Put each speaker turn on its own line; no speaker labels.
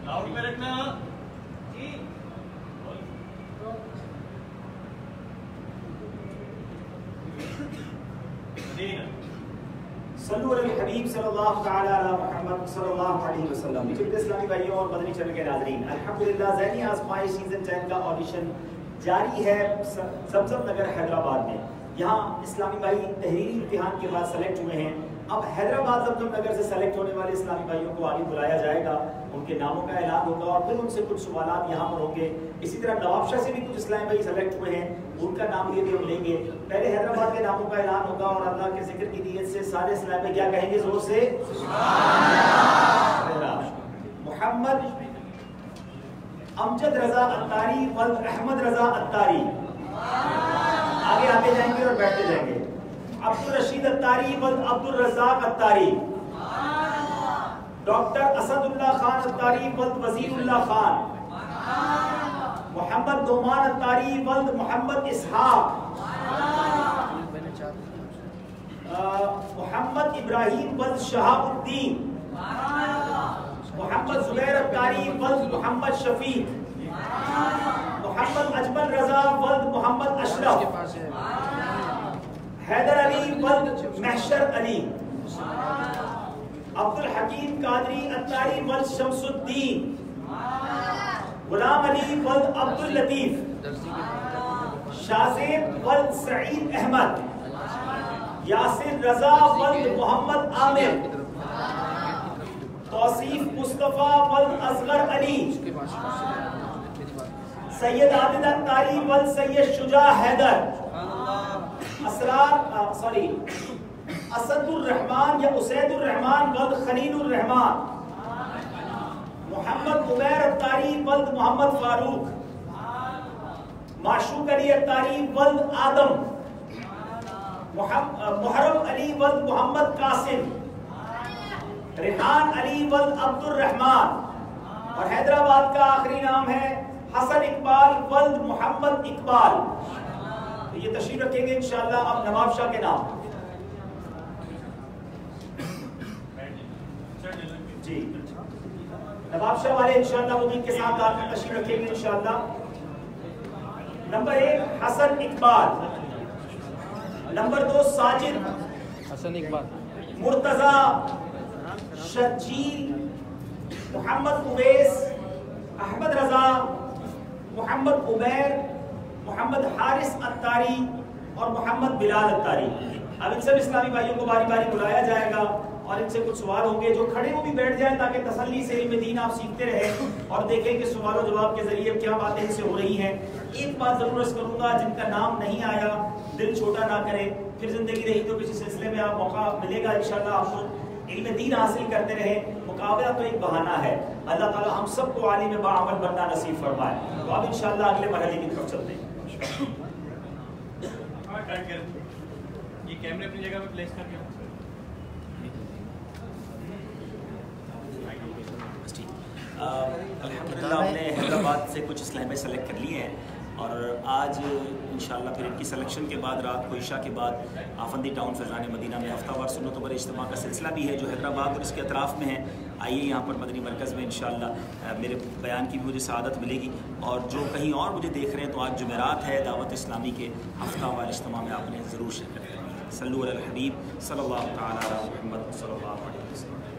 Loud में रखना जी।
सल्लु अलल हबीब सल्लल्लाहु तआला अला मुहम्मद सल्लल्लाहु अलैहि वसल्लम। इस्लामी भाइयों और मदनी चैनल के नाज़रीन, अल्हम्दुलिल्लाह ज़ैनी आज़माइश सीज़न 10 का ऑडिशन जारी है ज़मज़म नगर हैदराबाद में। यहाँ इस्लामी भाई तहरीरी इम्तिहान के बाद सेलेक्ट हुए हैं। अब हैदराबाद ज़मज़म नगर से सेलेक्ट होने वाले इस्लामी भाइयों को आगे बुलाया जाएगा, उनके नामों का ऐलान होगा और फिर उनसे कुछ सवालात यहाँ पर होंगे। इसी तरह नवाबशाह से भी कुछ इस्लामी भाई सेलेक्ट हुए हैं, उनका नाम ये भी हम लेंगे। पहले हैदराबाद के नामों का ऐलान होगा और अल्लाह के जिक्र की नीयत से सारे इस्लामी भाई क्या कहेंगे जोर से? मोहम्मद अमजद रजा अत्तारी वल्द अहमद रजा अत्तारी, आगे आते जाएंगे और बैठते जाएंगे। अब्दुल रशीद अत्तारी वल्द अब्दुल रज़ाक अत्तारी, डॉक्टर असदुल्लाह खान अत्तारी वल्द वजीरुल्लाह खान, मोहम्मद नोमान अत्तारी वल्द मोहम्मद इसहाक, मोहम्मद इब्राहिम वल्द शहाबुद्दीन, मोहम्मद जुबैर अत्तारी वल्द मोहम्मद शफीक, मोहम्मद अजमल रजा वल्द मोहम्मद अशरफ, हैदर अली वल्द महशर अली, अब्दुल हकीम कादरी अत्तारी वल्द शमसुद्दीन, गुलाम अली वल्द अब्दुल लतीफ, शाज़ेब वल्द सईद अहमद, यासिर रजा वल्द मोहम्मद आमिर, तौसीफ मुस्तफा वल्द असगर अली, सैयद आबिद अत्तारी वल्द सैयद शुजा हैदर, असदुर रहमान या उसैदुर रहमान वल्द खलीलुर रहमान, मोहम्मद उमैर अत्तारी वल्द मोहम्मद फारूक, माशूक अली अत्तारी वल्द आदम, मुहर्रम अली वल्द मोहम्मद कासिम, रिहान अली वल्द अब्दुल रहमान, और हैदराबाद का आखिरी नाम है हसन इकबाल वल्द मोहम्मद इकबाल। तो ये तशरीफ रखेंगे इंशाअल्लाह। अब नवाब शाह के नाम जी, नवाब शाह वाले इंशाअल्लाह वो भी के साथ आप तशरीफ रखेंगे इंशाअल्लाह। नंबर 1 हसन इकबाल, नंबर 2 साजिद
हसन इकबाल,
मुर्तजा शजील, मोहम्मद उवैस, अहमद रजा, मोहम्मद उमैर, मोहम्मद हारिस अत्तारी और मोहम्मद बिलाल अत्तारी। अब इन सब इस्लामी भाइयों को बारी बारी बुलाया जाएगा और इनसे कुछ सवाल होंगे। जो खड़े हो भी बैठ जाएं ताकि तसल्ली से इल्म दीन आप सीखते रहें और देखें कि सवाल जवाब के जरिए क्या बातें इनसे हो रही हैं। एक बात जरूर अर्ज करूंगा, जिनका नाम नहीं आया दिल छोटा ना करें, फिर जिंदगी रही तो किसी सिलसिले में आप मौका मिलेगा इंशाअल्लाह। आपको इल्म दीन हासिल करते रहें। मुकाबला तो एक बहाना है। अल्लाह ताला हम सबको आलिम बाअमल बनना नसीब फरमाए। तो अब इंशाअल्लाह अगले मरहले की तरफ चलते हैं।
ये कैमरे अपनी जगह पे प्लेस करके
अल्हम्दुलिल्लाह हमने हैदराबाद से कुछ इस्लामी सेलेक्ट कर लिए हैं और आज इंशाअल्लाह फिर इनकी सिलेक्शन के बाद रात को इशा के बाद आफंदी टाउन फैज़ान मदीना में हफ्तावार सुन्नत बर इज्तिमा का सिलसिला भी है जो हैदराबाद और इसके अतराफ़ में है। आइए यहाँ पर मदनी मरकज़ में इंशाअल्लाह मेरे बयान की भी मुझे सआदत मिलेगी। और जो कहीं और मुझे देख रहे हैं तो आज जुमेरात है, दावत इस्लामी के हफ्तावार इज्तिमा में आपने ज़रूर शिरकत करनी है। सल्लु अलल हबीब सल्लल्लाहु तआला अलैहि वसल्लम।